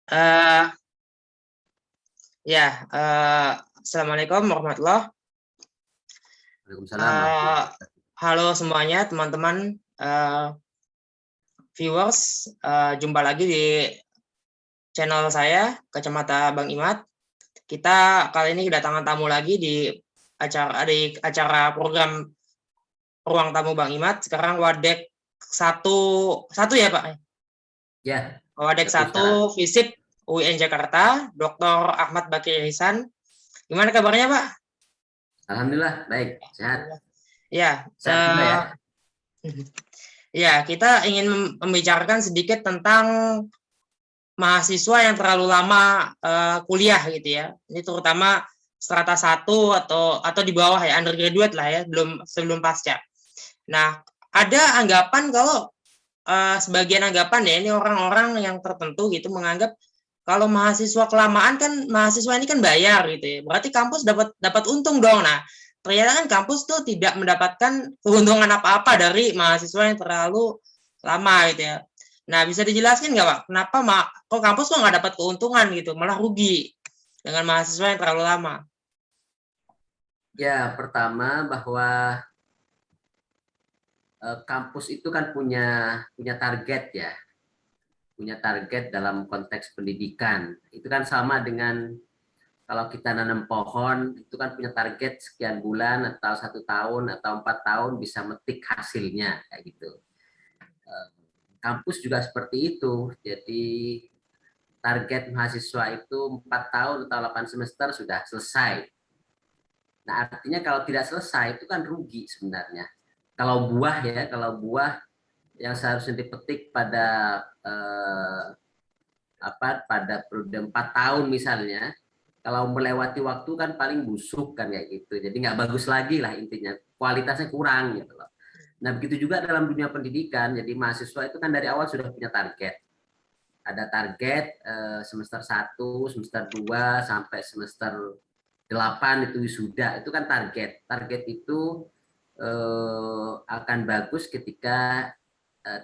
Eh, ya, Assalamualaikum warahmatullah. Waalaikumsalam warahmatullahi wabarakatuh. Halo semuanya, teman-teman viewers. Jumpa lagi di channel saya, Kacamata Bang Imad. Kita kali ini kedatangan tamu lagi di acara program Ruang Tamu Bang Imad. Sekarang Wadek satu ya Pak? Ya, Wadek betul, 1 FISIP UIN Jakarta, Dr. Ahmad Bakir Ihsan. Gimana kabarnya Pak? Alhamdulillah baik, sehat. Ya, Sehat juga ya. ya, kita ingin membicarakan sedikit tentang mahasiswa yang terlalu lama kuliah gitu ya. Ini terutama strata 1 atau di bawah ya, undergraduate lah ya, sebelum pasca. Nah, ada anggapan kalau sebagian anggapan ya, ini orang-orang yang tertentu gitu menganggap kalau mahasiswa kelamaan kan mahasiswa ini kan bayar gitu ya. Berarti kampus dapat untung dong. Nah, ternyata kan kampus tuh tidak mendapatkan keuntungan apa-apa dari mahasiswa yang terlalu lama gitu ya. Nah, bisa dijelaskan nggak Pak, kenapa kok kampus kok nggak dapat keuntungan gitu, malah rugi dengan mahasiswa yang terlalu lama? Ya, pertama bahwa kampus itu kan punya target ya, punya target dalam konteks pendidikan. Itu kan sama dengan kalau kita nanam pohon, itu kan punya target sekian bulan atau 1 tahun atau 4 tahun bisa metik hasilnya kayak gitu. Kampus juga seperti itu. Jadi target mahasiswa itu 4 tahun atau 8 semester sudah selesai. Nah, artinya kalau tidak selesai itu kan rugi sebenarnya. Kalau buah yang seharusnya dipetik pada pada periode 4 tahun misalnya, kalau melewati waktu kan paling busuk kan kayak gitu. Jadi nggak bagus lagi lah intinya, kualitasnya kurang gitu loh. Nah, begitu juga dalam dunia pendidikan. Jadi mahasiswa itu kan dari awal sudah punya target. Ada target semester 1, semester 2 sampai semester 8 itu wisuda, itu kan target. Target itu akan bagus ketika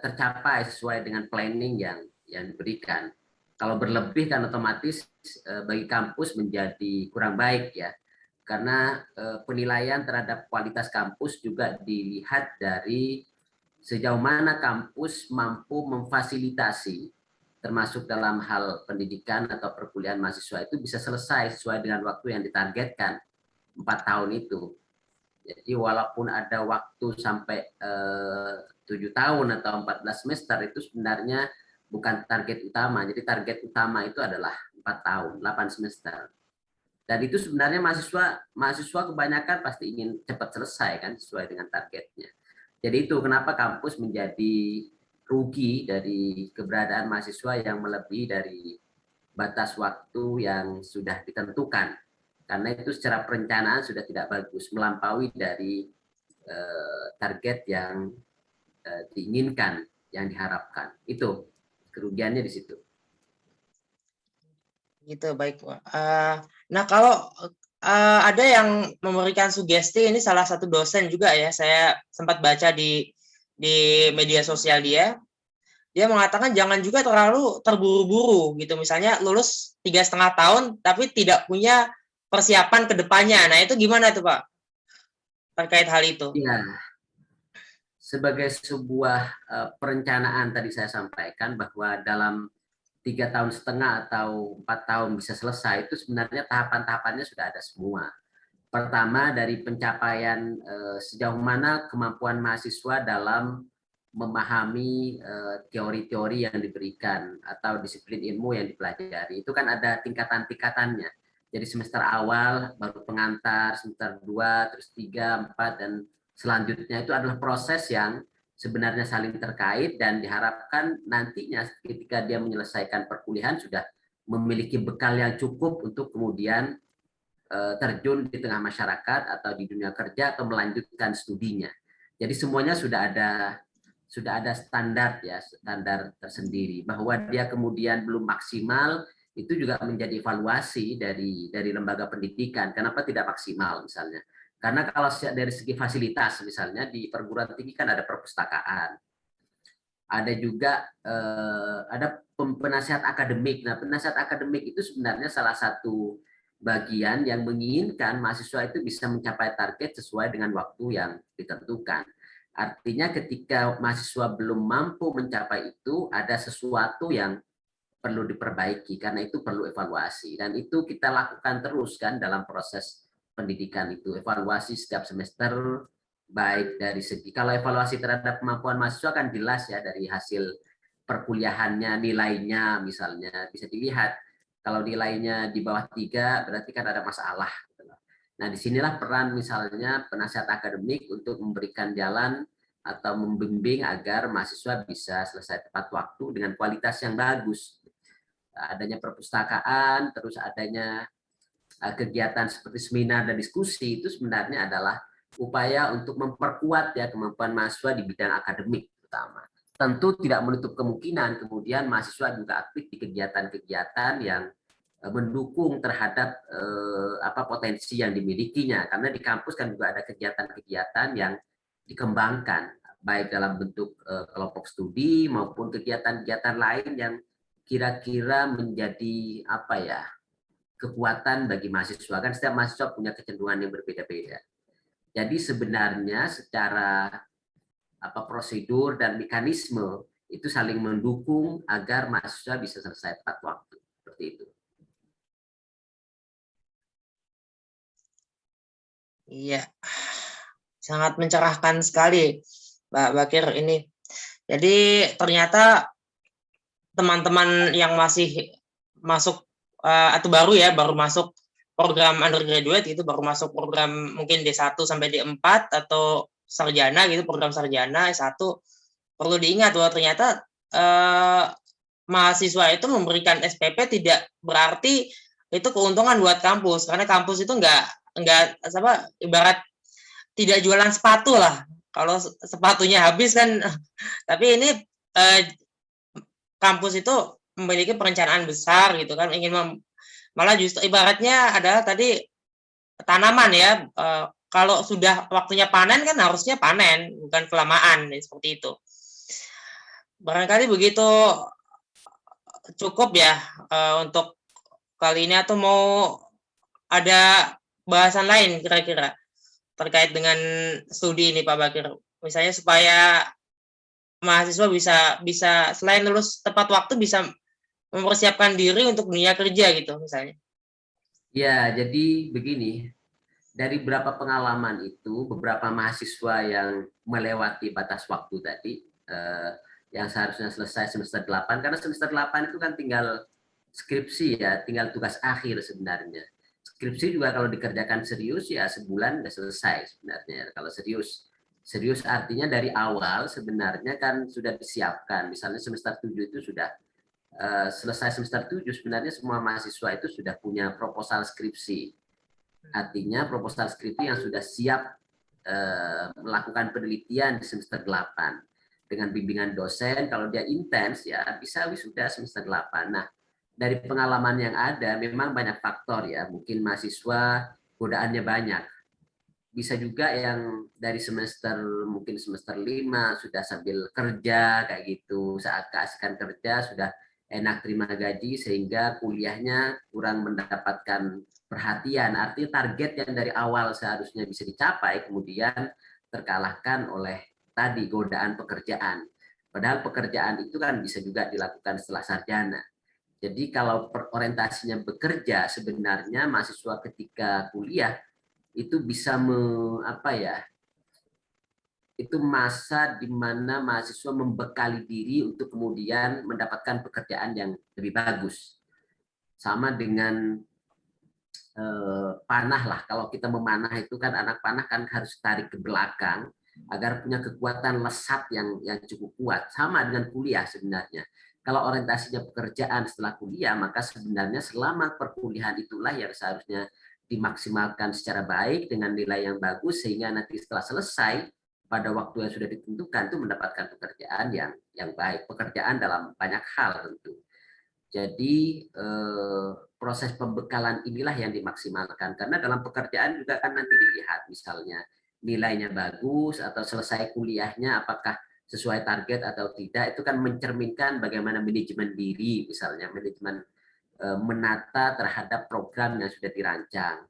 tercapai sesuai dengan planning yang diberikan. Kalau berlebih kan otomatis bagi kampus menjadi kurang baik ya. Karena penilaian terhadap kualitas kampus juga dilihat dari sejauh mana kampus mampu memfasilitasi termasuk dalam hal pendidikan atau perkuliahan mahasiswa itu bisa selesai sesuai dengan waktu yang ditargetkan 4 tahun itu. Jadi walaupun ada waktu sampai 7 tahun atau 14 semester itu sebenarnya bukan target utama. Jadi target utama itu adalah 4 tahun, 8 semester. Dan itu sebenarnya mahasiswa kebanyakan pasti ingin cepat selesai kan sesuai dengan targetnya. Jadi itu kenapa kampus menjadi rugi dari keberadaan mahasiswa yang melebihi dari batas waktu yang sudah ditentukan. Karena itu secara perencanaan sudah tidak bagus, melampaui dari target yang diinginkan, yang diharapkan. Itu kerugiannya di situ. Gitu, baik. Nah, kalau ada yang memberikan sugesti, ini salah satu dosen juga ya, saya sempat baca di media sosial dia mengatakan jangan juga terlalu terburu-buru gitu. Misalnya lulus 3,5 tahun tapi tidak punya persiapan ke depannya. Nah, itu gimana tuh Pak terkait hal itu? Ya, sebagai sebuah perencanaan tadi saya sampaikan bahwa dalam 3,5 tahun atau 4 tahun bisa selesai itu sebenarnya tahapan-tahapannya sudah ada semua. Pertama dari pencapaian sejauh mana kemampuan mahasiswa dalam memahami teori-teori yang diberikan atau disiplin ilmu yang dipelajari. Itu kan ada tingkatan-tingkatannya. Jadi semester awal baru pengantar, semester 2, terus 3, 4 dan selanjutnya itu adalah proses yang sebenarnya saling terkait dan diharapkan nantinya ketika dia menyelesaikan perkuliahan sudah memiliki bekal yang cukup untuk kemudian terjun di tengah masyarakat atau di dunia kerja atau melanjutkan studinya. Jadi semuanya sudah ada standar ya, standar tersendiri bahwa dia kemudian belum maksimal itu juga menjadi evaluasi dari lembaga pendidikan. Kenapa tidak maksimal misalnya? Karena kalau dari segi fasilitas misalnya di perguruan tinggi kan ada perpustakaan, Ada juga ada penasihat akademik. Nah, penasihat akademik itu sebenarnya salah satu bagian yang menginginkan mahasiswa itu bisa mencapai target sesuai dengan waktu yang ditentukan. Artinya ketika mahasiswa belum mampu mencapai itu, ada sesuatu yang perlu diperbaiki, karena itu perlu evaluasi. Dan itu kita lakukan terus kan dalam proses pendidikan itu. Evaluasi setiap semester, baik dari segi, kalau evaluasi terhadap kemampuan mahasiswa kan jelas ya dari hasil perkuliahannya, nilainya misalnya bisa dilihat. Kalau nilainya di bawah 3 berarti kan ada masalah. Nah, disinilah peran misalnya penasihat akademik untuk memberikan jalan atau membimbing agar mahasiswa bisa selesai tepat waktu dengan kualitas yang bagus. Adanya perpustakaan, terus adanya kegiatan seperti seminar dan diskusi itu sebenarnya adalah upaya untuk memperkuat ya kemampuan mahasiswa di bidang akademik terutama. Tentu tidak menutup kemungkinan kemudian mahasiswa juga aktif di kegiatan-kegiatan yang mendukung terhadap potensi yang dimilikinya, karena di kampus kan juga ada kegiatan-kegiatan yang dikembangkan baik dalam bentuk kelompok studi maupun kegiatan-kegiatan lain yang kira-kira menjadi kekuatan bagi mahasiswa. Kan setiap mahasiswa punya kecenderungan yang berbeda-beda. Jadi sebenarnya secara prosedur dan mekanisme itu saling mendukung agar mahasiswa bisa selesai tepat waktu. Seperti itu. Iya, sangat mencerahkan sekali, Mbak Bakir ini. Jadi ternyata teman-teman yang masih masuk atau baru masuk program undergraduate itu, baru masuk program mungkin D1 sampai D4 atau sarjana gitu, program sarjana S1, perlu diingat bahwa ternyata mahasiswa itu memberikan SPP tidak berarti itu keuntungan buat kampus, karena kampus itu enggak ibarat tidak jualan sepatu lah. Kalau sepatunya habis kan, tapi ini kampus itu memiliki perencanaan besar gitu kan, ingin malah justru ibaratnya adalah tadi tanaman ya, kalau sudah waktunya panen kan harusnya panen, bukan kelamaan seperti itu. Barangkali begitu cukup ya untuk kali ini, atau mau ada bahasan lain kira-kira terkait dengan studi ini Pak Bakir, misalnya supaya mahasiswa bisa selain lulus tepat waktu bisa mempersiapkan diri untuk dunia kerja gitu misalnya. Ya, jadi begini, dari beberapa pengalaman itu, beberapa mahasiswa yang melewati batas waktu tadi, yang seharusnya selesai semester 8, karena semester 8 itu kan tinggal skripsi ya, tinggal tugas akhir sebenarnya. Skripsi juga kalau dikerjakan serius ya sebulan udah selesai sebenarnya. Kalau serius artinya dari awal sebenarnya kan sudah disiapkan. Misalnya semester 7 itu sudah selesai semester 7 sebenarnya semua mahasiswa itu sudah punya proposal skripsi. Artinya proposal skripsi yang sudah siap melakukan penelitian di semester 8 dengan bimbingan dosen. Kalau dia intens ya bisa wisuda semester 8. Nah, dari pengalaman yang ada memang banyak faktor ya, mungkin mahasiswa godaannya banyak. Bisa juga yang dari mungkin semester 5 sudah sambil kerja kayak gitu, saat keasikan kerja sudah enak terima gaji sehingga kuliahnya kurang mendapatkan perhatian. Artinya target yang dari awal seharusnya bisa dicapai kemudian terkalahkan oleh tadi godaan pekerjaan. Padahal pekerjaan itu kan bisa juga dilakukan setelah sarjana. Jadi kalau orientasinya bekerja, sebenarnya mahasiswa ketika kuliah itu bisa itu masa di mana mahasiswa membekali diri untuk kemudian mendapatkan pekerjaan yang lebih bagus. Sama dengan panah lah, kalau kita memanah itu kan anak panah kan harus tarik ke belakang agar punya kekuatan lesat yang cukup kuat. Sama dengan kuliah sebenarnya. Kalau orientasinya pekerjaan setelah kuliah, maka sebenarnya selama perkuliahan itulah yang seharusnya dimaksimalkan secara baik dengan nilai yang bagus sehingga nanti setelah selesai pada waktu yang sudah ditentukan itu mendapatkan pekerjaan yang baik, pekerjaan dalam banyak hal tentu. Jadi proses pembekalan inilah yang dimaksimalkan, karena dalam pekerjaan juga kan nanti dilihat misalnya nilainya bagus atau selesai kuliahnya apakah sesuai target atau tidak, itu kan mencerminkan bagaimana manajemen diri, misalnya manajemen menata terhadap program yang sudah dirancang.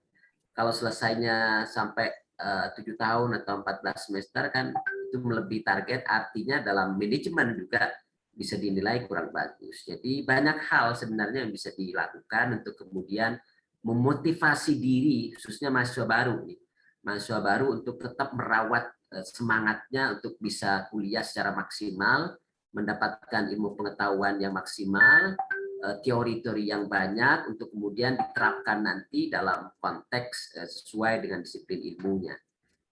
Kalau selesainya sampai 7 tahun atau 14 semester kan itu melebihi target, artinya dalam manajemen juga bisa dinilai kurang bagus. Jadi banyak hal sebenarnya yang bisa dilakukan untuk kemudian memotivasi diri, khususnya mahasiswa baru nih. Mahasiswa baru untuk tetap merawat semangatnya untuk bisa kuliah secara maksimal, mendapatkan ilmu pengetahuan yang maksimal, teori-teori yang banyak untuk kemudian diterapkan nanti dalam konteks sesuai dengan disiplin ilmunya.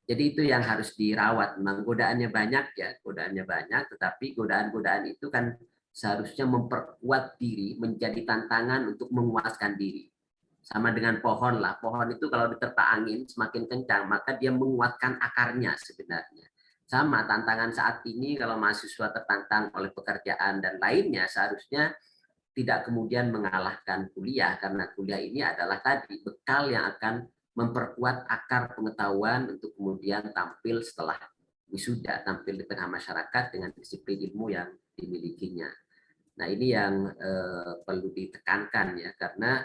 Jadi itu yang harus dirawat. Memang godaannya banyak ya, godaannya banyak, tetapi godaan-godaan itu kan seharusnya memperkuat diri, menjadi tantangan untuk menguaskan diri. Sama dengan pohon lah, pohon itu kalau diterpa angin semakin kencang, maka dia menguatkan akarnya sebenarnya. Sama tantangan saat ini kalau mahasiswa tertantang oleh pekerjaan dan lainnya, seharusnya tidak kemudian mengalahkan kuliah, karena kuliah ini adalah tadi bekal yang akan memperkuat akar pengetahuan untuk kemudian tampil setelah wisuda, tampil di tengah masyarakat dengan disiplin ilmu yang dimilikinya. Nah ini yang perlu ditekankan ya, karena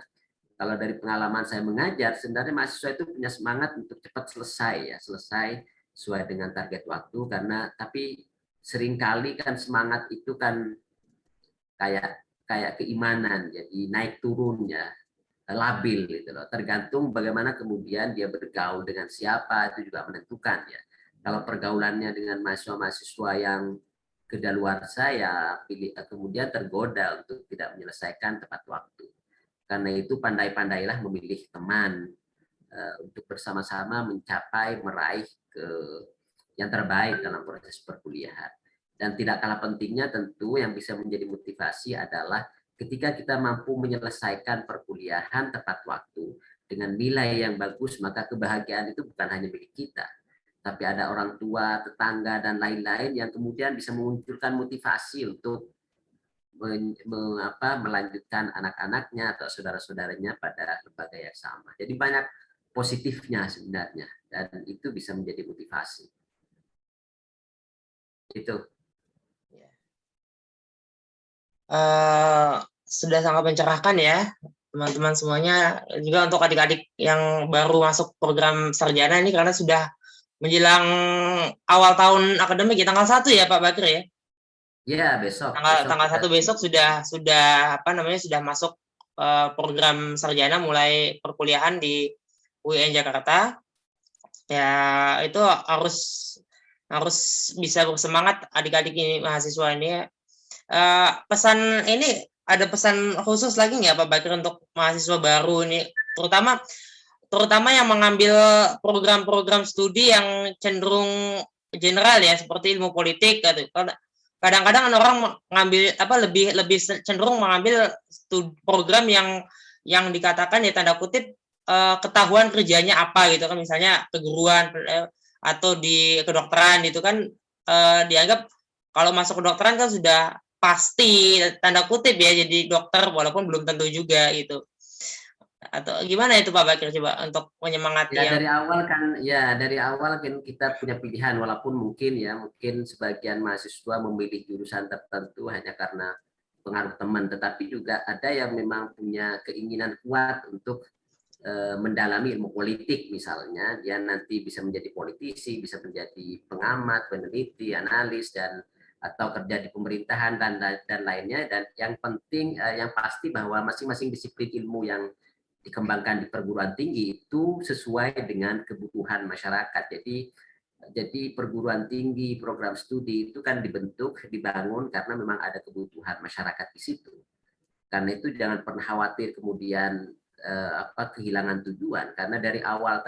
kalau dari pengalaman saya mengajar, sebenarnya mahasiswa itu punya semangat untuk cepat selesai ya, selesai sesuai dengan target waktu, karena tapi seringkali kan semangat itu kan kayak kayak keimanan, jadi naik turunnya labil gitu loh, tergantung bagaimana kemudian dia bergaul dengan siapa, itu juga menentukan ya. Kalau pergaulannya dengan mahasiswa-mahasiswa yang kedaluarsa ya kemudian tergoda untuk tidak menyelesaikan tepat waktu. Karena itu pandai-pandailah memilih teman untuk bersama-sama mencapai meraih yang terbaik dalam proses perkuliahan. Dan tidak kalah pentingnya tentu yang bisa menjadi motivasi adalah ketika kita mampu menyelesaikan perkuliahan tepat waktu dengan nilai yang bagus, maka kebahagiaan itu bukan hanya milik kita, tapi ada orang tua, tetangga, dan lain-lain yang kemudian bisa memunculkan motivasi untuk melanjutkan anak-anaknya atau saudara-saudaranya pada lembaga yang sama. Jadi banyak positifnya sebenarnya, dan itu bisa menjadi motivasi. Itu. Sudah sangat mencerahkan ya teman-teman semuanya, juga untuk adik-adik yang baru masuk program sarjana ini, karena sudah menjelang awal tahun akademik ya, tanggal 1 ya Pak Bakri ya? Ya, besok. Tanggal 1 besok sudah apa namanya, sudah masuk program sarjana, mulai perkuliahan di UIN Jakarta. Ya itu harus bisa bersemangat adik-adik ini, mahasiswa ini ya. Pesan ini, ada pesan khusus lagi nggak Pak Bakri untuk mahasiswa baru ini, terutama yang mengambil program-program studi yang cenderung general ya, seperti ilmu politik gitu. Kadang-kadang orang mengambil lebih cenderung mengambil program yang dikatakan ya tanda kutip ketahuan kerjanya apa gitu kan, misalnya keguruan atau di kedokteran itu kan dianggap kalau masuk kedokteran kan sudah pasti tanda kutip ya jadi dokter, walaupun belum tentu juga gitu. Atau gimana itu Pak Bakir, coba untuk menyemangati Ya yang dari awal kan kita punya pilihan, walaupun mungkin sebagian mahasiswa memilih jurusan tertentu hanya karena pengaruh teman, tetapi juga ada yang memang punya keinginan kuat untuk mendalami ilmu politik, misalnya dia nanti bisa menjadi politisi, bisa menjadi pengamat, peneliti, analis, dan atau kerja di pemerintahan dan lainnya. Dan yang penting yang pasti bahwa masing-masing disiplin ilmu yang dikembangkan di perguruan tinggi itu sesuai dengan kebutuhan masyarakat. Jadi perguruan tinggi, program studi itu kan dibangun karena memang ada kebutuhan masyarakat di situ. Karena itu jangan pernah khawatir kemudian kehilangan tujuan, karena dari awal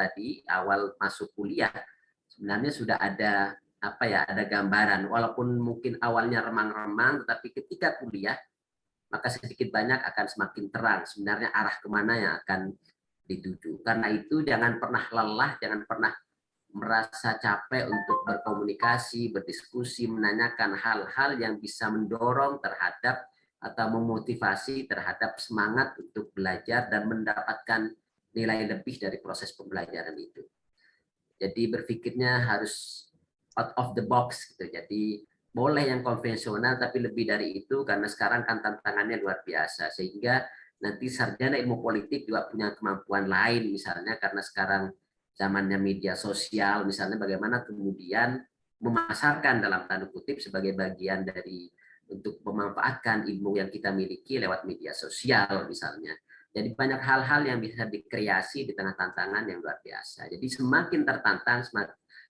masuk kuliah sebenarnya sudah ada ada gambaran, walaupun mungkin awalnya remang-remang, tetapi ketika kuliah maka sedikit banyak akan semakin terang sebenarnya arah kemana yang akan dituju. Karena itu jangan pernah lelah, jangan pernah merasa capek untuk berkomunikasi, berdiskusi, menanyakan hal-hal yang bisa mendorong terhadap atau memotivasi terhadap semangat untuk belajar dan mendapatkan nilai lebih dari proses pembelajaran itu. Jadi berpikirnya harus out of the box gitu. Jadi boleh yang konvensional, tapi lebih dari itu karena sekarang kan tantangannya luar biasa, sehingga nanti sarjana ilmu politik juga punya kemampuan lain, misalnya karena sekarang zamannya media sosial, misalnya bagaimana kemudian memasarkan dalam tanda kutip sebagai bagian dari untuk memanfaatkan ilmu yang kita miliki lewat media sosial misalnya. Jadi banyak hal-hal yang bisa dikreasi di tengah tantangan yang luar biasa. Jadi semakin tertantang,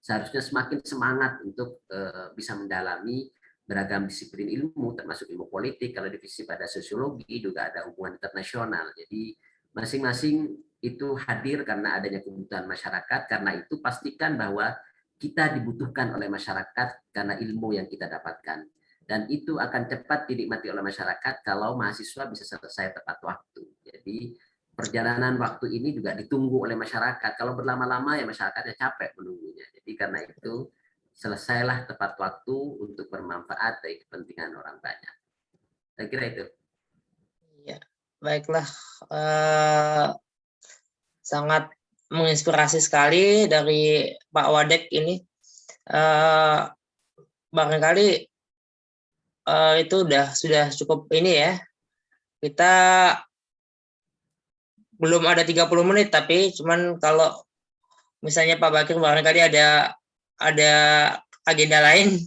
seharusnya semakin semangat untuk bisa mendalami beragam disiplin ilmu, termasuk ilmu politik. Kalau divisi pada sosiologi juga ada hubungan internasional. Jadi masing-masing itu hadir karena adanya kebutuhan masyarakat. Karena itu pastikan bahwa kita dibutuhkan oleh masyarakat karena ilmu yang kita dapatkan. Dan itu akan cepat dinikmati oleh masyarakat kalau mahasiswa bisa selesai tepat waktu. Jadi perjalanan waktu ini juga ditunggu oleh masyarakat. Kalau berlama-lama ya masyarakatnya capek menunggunya. Jadi karena itu selesailah tepat waktu untuk bermanfaat dari kepentingan orang banyak. Saya kira itu. Ya, baiklah. Sangat menginspirasi sekali dari Pak Wadek ini. Barangkali itu sudah cukup ini ya. Kita belum ada 30 menit, tapi cuman kalau misalnya Pak Bakir barangkali ada agenda lain.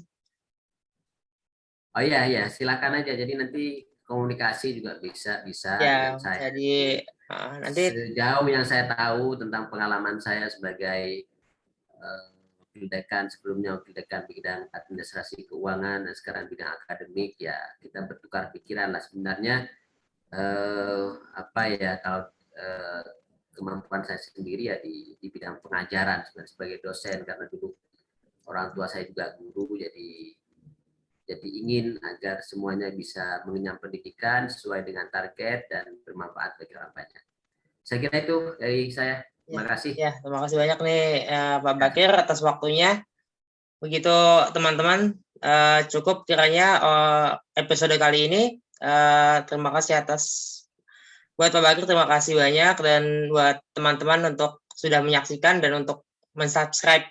Oh iya, silakan aja. Jadi nanti komunikasi juga bisa Ya, dengan saya. jadi nanti Sejauh yang saya tahu tentang pengalaman saya sebagai wakil dekan, sebelumnya wakil dekan bidang administrasi keuangan dan sekarang bidang akademik, ya kita bertukar pikiran lah sebenarnya. Apa ya, kalau kemampuan saya sendiri ya di bidang pengajaran sebagai dosen, karena dulu orang tua saya juga guru, jadi ingin agar semuanya bisa mengenyam pendidikan sesuai dengan target dan bermanfaat bagi orang banyak. Saya kira itu dari saya. Terima kasih. Ya, terima kasih banyak nih Pak Bakir atas waktunya. Begitu teman-teman, cukup kiranya episode kali ini. Terima kasih buat Pak Bakir, terima kasih banyak, dan buat teman-teman untuk sudah menyaksikan dan untuk mensubscribe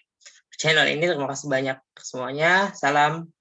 channel ini, terima kasih banyak semuanya. Salam.